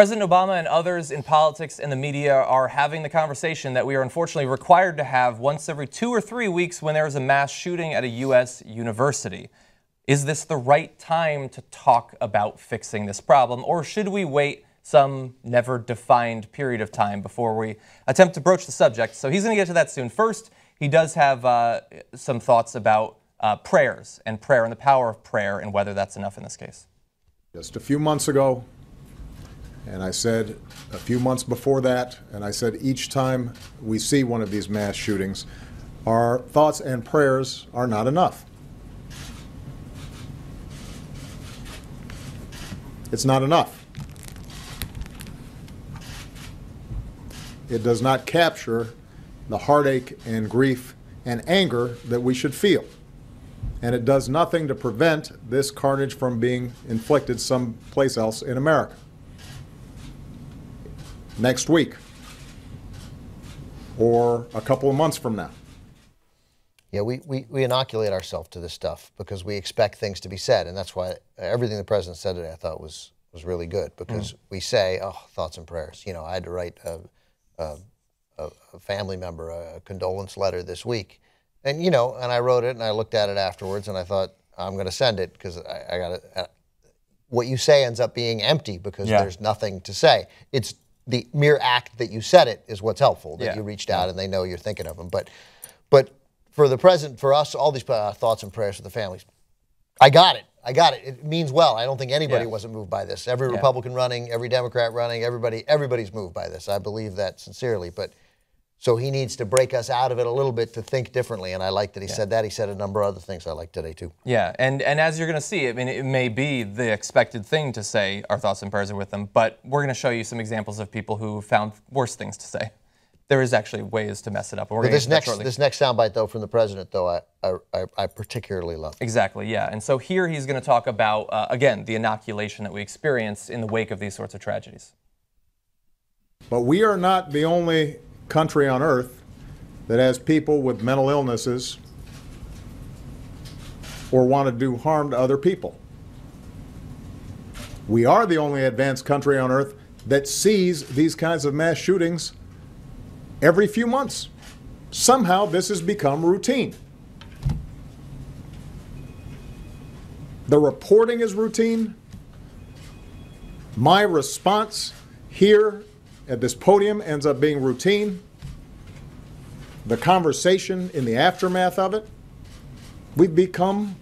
President Obama and others in politics and the media are having the conversation that we are unfortunately required to have once every 2 or 3 weeks when there is a mass shooting at a U.S. university. Is this the right time to talk about fixing this problem, or should we wait some never-defined period of time before we attempt to broach the subject? So he's going to get to that soon. First, he does have some thoughts about prayers and prayer and the power of prayer and whether that's enough in this case. Just a few months ago, and I said a few months before that, and I said each time we see one of these mass shootings, our thoughts and prayers are not enough. It's not enough. It does not capture the heartache and grief and anger that we should feel. And it does nothing to prevent this carnage from being inflicted someplace else in America. Next week, or a couple of months from now. Yeah, we inoculate ourselves to this stuff because we expect things to be said, and that's why everything the president said today I thought was really good, because we say, oh, thoughts and prayers. You know, I had to write a family member a condolence letter this week, and and I wrote it and I looked at it afterwards and I thought, I'm going to send it because I got to. What you say ends up being empty because there's nothing to say. It's the mere act that you said it is what's helpful, that you reached out and they know you're thinking of them. But for the president, for us, all these thoughts and prayers for the families. I got it. It means well. I don't think anybody wasn't moved by this. Every Republican running, every Democrat running, everybody's moved by this. I believe that sincerely. But so he needs to break us out of it a little bit to think differently. And I like that he said that. He said a number of other things I like today, too. Yeah, and as you're going to see, I mean, it may be the expected thing to say our thoughts and prayers are with them, but we're going to show you some examples of people who found worse things to say. There is actually ways to mess it up. And this next soundbite, though, from the president, though, I particularly love. Exactly, yeah. And so here he's going to talk about, again, the inoculation that we experience in the wake of these sorts of tragedies. But we are not the only country on earth that has people with mental illnesses or want to do harm to other people. We are the only advanced country on earth that sees these kinds of mass shootings every few months. Somehow this has become routine. The reporting is routine. My response here at this podium ends up being routine. The conversation in the aftermath of it, we've become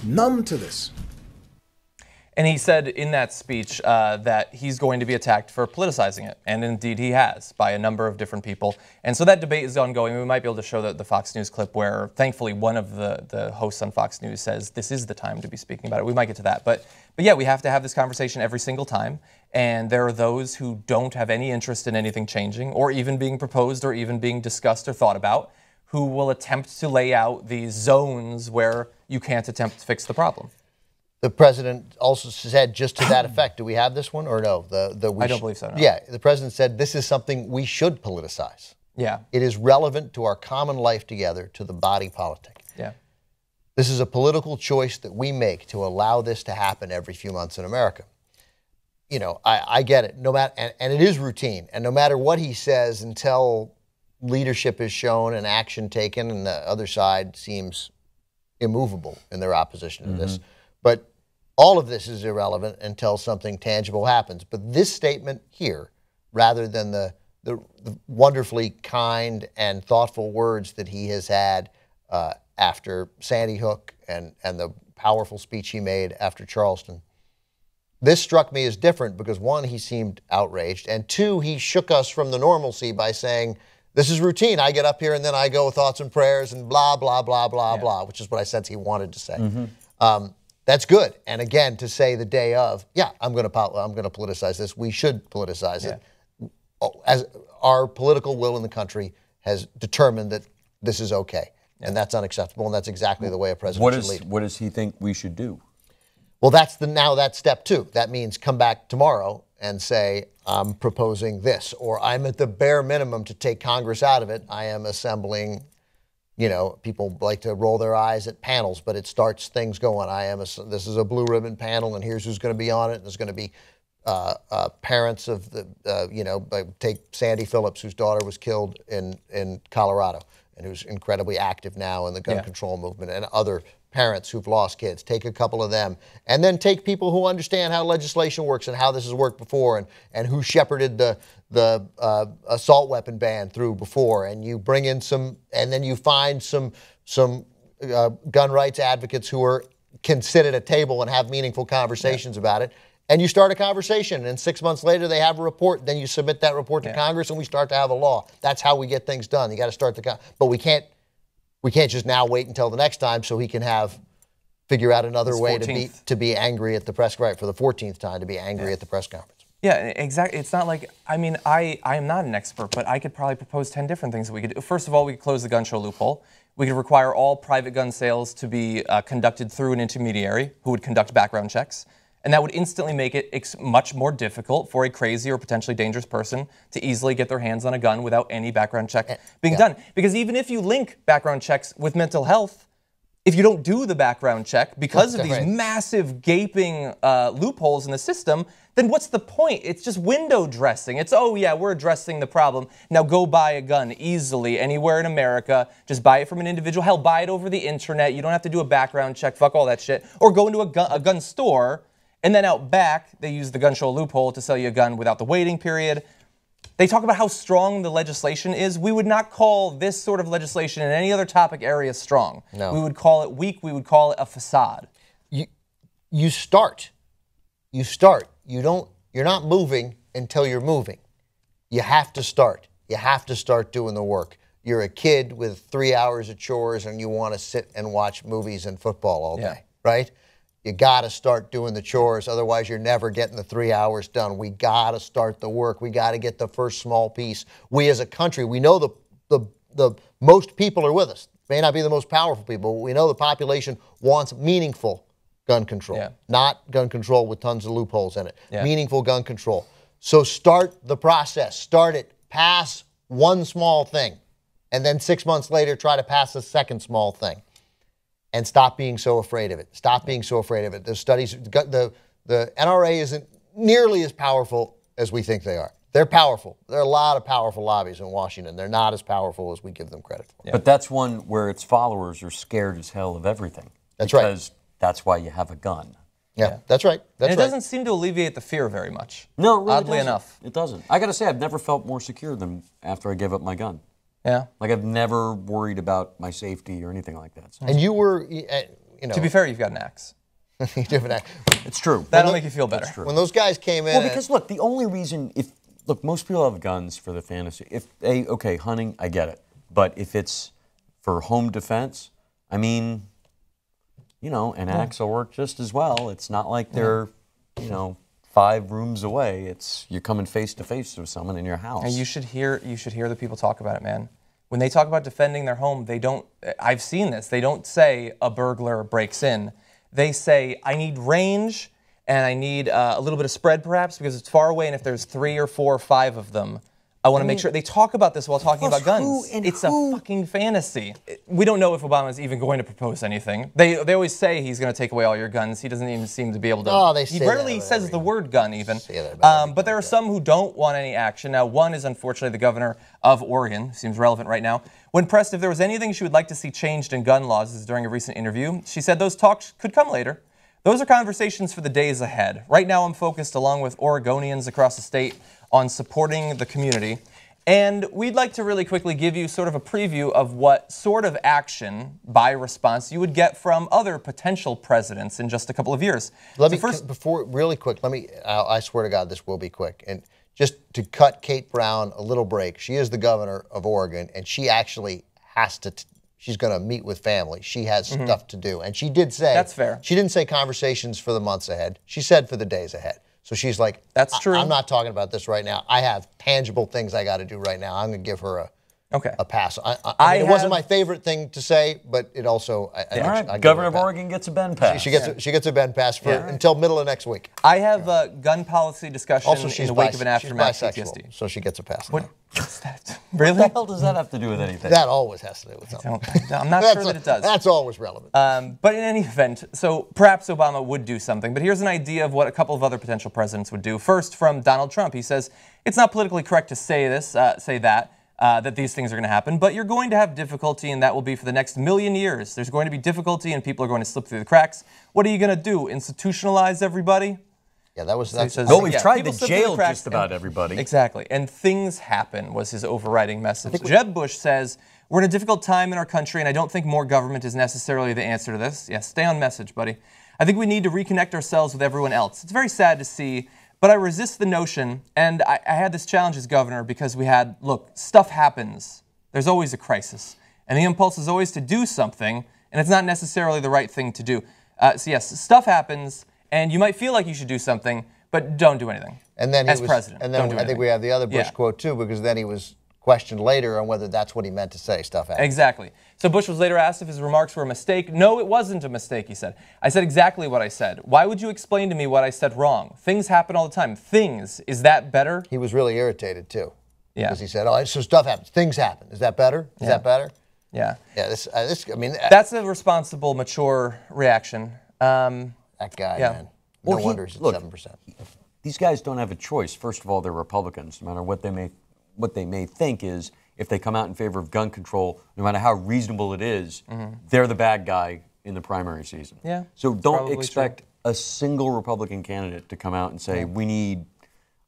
numb to this. And he said in that speech that he's going to be attacked for politicizing it. And indeed he has, by a number of different people. And so that debate is ongoing. We might be able to show the Fox News clip where, thankfully, one of the hosts on Fox News says this is the time to be speaking about it. We might get to that. But yeah, we have to have this conversation every single time. And there are those who don't have any interest in anything changing or even being proposed or even being discussed or thought about, who will attempt to lay out these zones where you can't attempt to fix the problem. The president also said, just to that effect, do we have this one or no? I don't believe so, no. Yeah, the president said this is something we should politicize. Yeah. It is relevant to our common life together, to the body politic. Yeah. This is a political choice that we make to allow this to happen every few months in America. You know, I get it. No matter, and it is routine. And no matter what he says, until leadership is shown and action taken, and the other side seems immovable in their opposition to this. But all of this is irrelevant until something tangible happens. But this statement here, rather than the wonderfully kind and thoughtful words that he has had after Sandy Hook and the powerful speech he made after Charleston, this struck me as different because, one, he seemed outraged, and two, he shook us from the normalcy by saying, this is routine. I get up here and then I go with thoughts and prayers and blah, blah, blah, blah, blah, which is what I sense he wanted to say. That's good. And again, to say the day of, I'm going to politicize this. We should politicize it. As our political will in the country has determined that this is okay, and that's unacceptable, and that's exactly the way a president should lead. What does he think we should do? Well, that's step two. That means come back tomorrow and say, I'm proposing this, or I'm at the bare minimum to take Congress out of it. I am assembling. You know, people like to roll their eyes at panels, but it starts things going. This is a blue ribbon panel, and here's who's going to be on it. There's going to be parents of the, take Sandy Phillips, whose daughter was killed in Colorado, and who's incredibly active now in the gun control movement, and other parents who've lost kids. Take a couple of them, and then take people who understand how legislation works and how this has worked before, and who shepherded the assault weapon ban through before, and you bring in some, and then you find some gun rights advocates who can sit at a table and have meaningful conversations about it. And you start a conversation, and 6 months later they have a report. Then you submit that report to Congress, and we start to have a law. That's how we get things done. You got to start but we can't just now wait until the next time so he can figure out another way to be angry at the press, right, for the 14th time, to be angry at the press conference. Yeah, exactly. It's not like, I mean, I am not an expert, but I could probably propose 10 different things that we could do. First of all, we could close the gun show loophole. We could require all private gun sales to be conducted through an intermediary who would conduct background checks. And that would instantly make it much more difficult for a crazy or potentially dangerous person to easily get their hands on a gun without any background check being done. Because even if you link background checks with mental health, if you don't do the background check because of these massive gaping loopholes in the system, then what's the point? It's just window dressing. It's, oh yeah, we're addressing the problem. Now go buy a gun easily anywhere in America. Just buy it from an individual. Hell, buy it over the internet. You don't have to do a background check. Fuck all that shit. Or go into a gun store. And then out back, they use the gun show loophole to sell you a gun without the waiting period. They talk about how strong the legislation is. We would not call this sort of legislation in any other topic area strong. No. We would call it weak. We would call it a facade. You start. You're not moving until you're moving. You have to start. You have to start doing the work. You're a kid with 3 hours of chores and you want to sit and watch movies and football all day, right? You got to start doing the chores, otherwise you're never getting the 3 hours done. We got to start the work. We got to get the first small piece. We as a country, we know the most people are with us. May not be the most powerful people, but we know the population wants meaningful gun control, not gun control with tons of loopholes in it. Meaningful gun control. So start the process. Start it. Pass one small thing, and then 6 months later try to pass a second small thing. And stop being so afraid of it. Stop being so afraid of it. The studies, the NRA isn't nearly as powerful as we think they are. They're powerful. There are a lot of powerful lobbies in Washington. They're not as powerful as we give them credit for. But that's one where its followers are scared as hell of everything. That's right. Because that's why you have a gun. Yeah, that's right. That's and it doesn't seem to alleviate the fear very much. No, it really oddly doesn't. enough. It doesn't. I got to say, I've never felt more secure than after I gave up my gun. Yeah. Like, I've never worried about my safety or anything like that. So. And you were, To be fair, you've got an axe. You have an axe. It's true. That'll make you feel better. It's true. When those guys came in. Well, because look, the only reason, most people have guns for the fantasy. Okay, hunting, I get it. But if it's for home defense, I mean, an axe will work just as well. It's not like they're, 5 rooms away. It's you're coming face to face with someone in your house. And you should hear the people talk about it, man. When they talk about defending their home, they don't. I've seen this. They don't say a burglar breaks in. They say I need range and I need a little bit of spread, perhaps, because it's far away. And if there's 3 or 4 or 5 of them, I want to make sure they talk about this while talking about guns. It's a fucking fantasy. We don't know if Obama is even going to propose anything. They always say he's going to take away all your guns. He doesn't even seem to be able to. Oh, they say he rarely says the word gun even. But there are some who don't want any action. Now, one is unfortunately the governor of Oregon. Seems relevant right now. When pressed if there was anything she would like to see changed in gun laws, this is during a recent interview, she said those talks could come later. Those are conversations for the days ahead. Right now I'm focused, along with Oregonians across the state, on supporting the community. And we'd like to really quickly give you sort of a preview of what sort of action by response you would get from other potential presidents in just a couple of years. Really quick, I swear to God this will be quick. And just to cut Kate Brown a little break, she is the governor of Oregon, and she actually has to, she's going to meet with family. She has stuff to do. And she did say, that's fair. She didn't say conversations for the months ahead. She said for the days ahead. So she's like, that's true. I'm not talking about this right now. I have tangible things I got to do right now. I'm going to give her a pass. I mean, it wasn't my favorite thing to say, but it also. I Governor of Oregon gets a Ben pass. She gets a Ben pass for until middle of next week. I have a gun policy discussion Also, in the wake of an aftermath bisexual, so she gets a pass. What? Really? What the hell does that have to do with anything? That always has to do with something. I'm not sure that it does. That's always relevant. But in any event, so perhaps Obama would do something. But here's an idea of what a couple of other potential presidents would do. First, from Donald Trump, he says it's not politically correct to say this, that these things are going to happen, but you're going to have difficulty, and that will be for the next million years. There's going to be difficulty, and people are going to slip through the cracks. What are you going to do? Institutionalize everybody? Yeah, we've tried to jail just about everybody. Exactly. And things happen was his overriding message. Jeb Bush says, we're in a difficult time in our country, and I don't think more government is necessarily the answer to this. Yeah, stay on message, buddy. I think we need to reconnect ourselves with everyone else. It's very sad to see, but I resist the notion, and I had this challenge as governor because look, stuff happens. There's always a crisis. And the impulse is always to do something, and it's not necessarily the right thing to do. So yes, stuff happens, and you might feel like you should do something, but don't do anything. And then as president, and then I think we have the other Bush quote too, because then he was questioned later on whether that's what he meant to say. Stuff happens. Exactly. So Bush was later asked if his remarks were a mistake. No, it wasn't a mistake, he said. I said exactly what I said. Why would you explain to me what I said wrong? Things happen all the time. Things, is that better? He was really irritated too. Yeah. Because he said, oh, so stuff happens. Things happen. Is that better? Is that better? Yeah. Yeah, I mean. That's a responsible, mature reaction. That guy, man. No wonder he's at 7%. These guys don't have a choice. First of all, they're Republicans. No matter what they may think is, if they come out in favor of gun control, no matter how reasonable it is, they're the bad guy in the primary season. Yeah. So don't expect a single Republican candidate to come out and say, we need,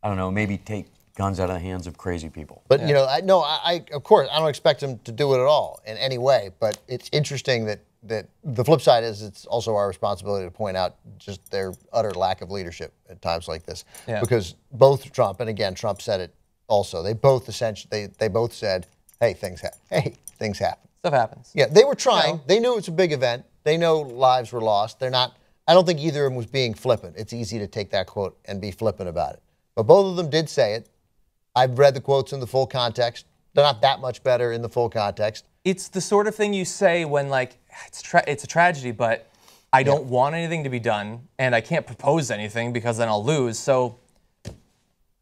I don't know, maybe take guns out of the hands of crazy people. But, you know, of course, I don't expect him to do it at all in any way. But it's interesting that the flip side is it's also our responsibility to point out just their utter lack of leadership at times like this. Yeah. Because both Trump, and again, Trump said it also, they both said, hey, things happen. Stuff happens. Yeah, they were trying. No. They knew it's a big event. They know lives were lost. They're not, I don't think either of them was being flippant. It's easy to take that quote and be flippant about it. But both of them did say it. I've read the quotes in the full context. They're not that much better in the full context. It's the sort of thing you say when, like, it's a tragedy, but I don't want anything to be done, and I can't propose anything because then I'll lose. So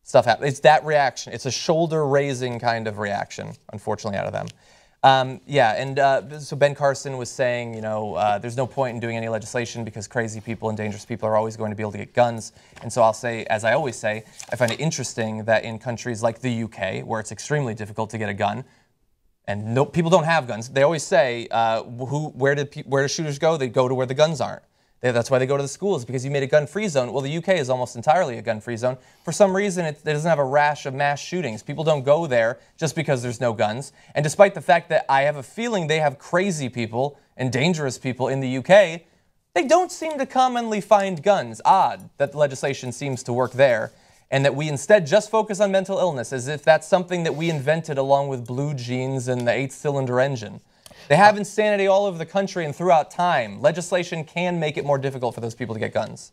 stuff happens. It's that reaction. It's a shoulder-raising kind of reaction, unfortunately, out of them. So Ben Carson was saying, you know, there's no point in doing any legislation because crazy people and dangerous people are always going to be able to get guns. And so I'll say, as I always say, I find it interesting that in countries like the UK, where it's extremely difficult to get a gun, and people don't have guns, they always say, where do shooters go? They go to where the guns aren't. That's why they go to the schools, because you made a gun-free zone. Well, the UK is almost entirely a gun-free zone. For some reason, it doesn't have a rash of mass shootings. People don't go there just because there's no guns. And despite the fact that I have a feeling they have crazy people and dangerous people in the UK, they don't seem to commonly find guns. Odd that the legislation seems to work there, and that we instead just focus on mental illness, as if that's something that we invented along with blue jeans and the 8-cylinder engine. They have insanity all over the country and throughout time. Legislation can make it more difficult for those people to get guns.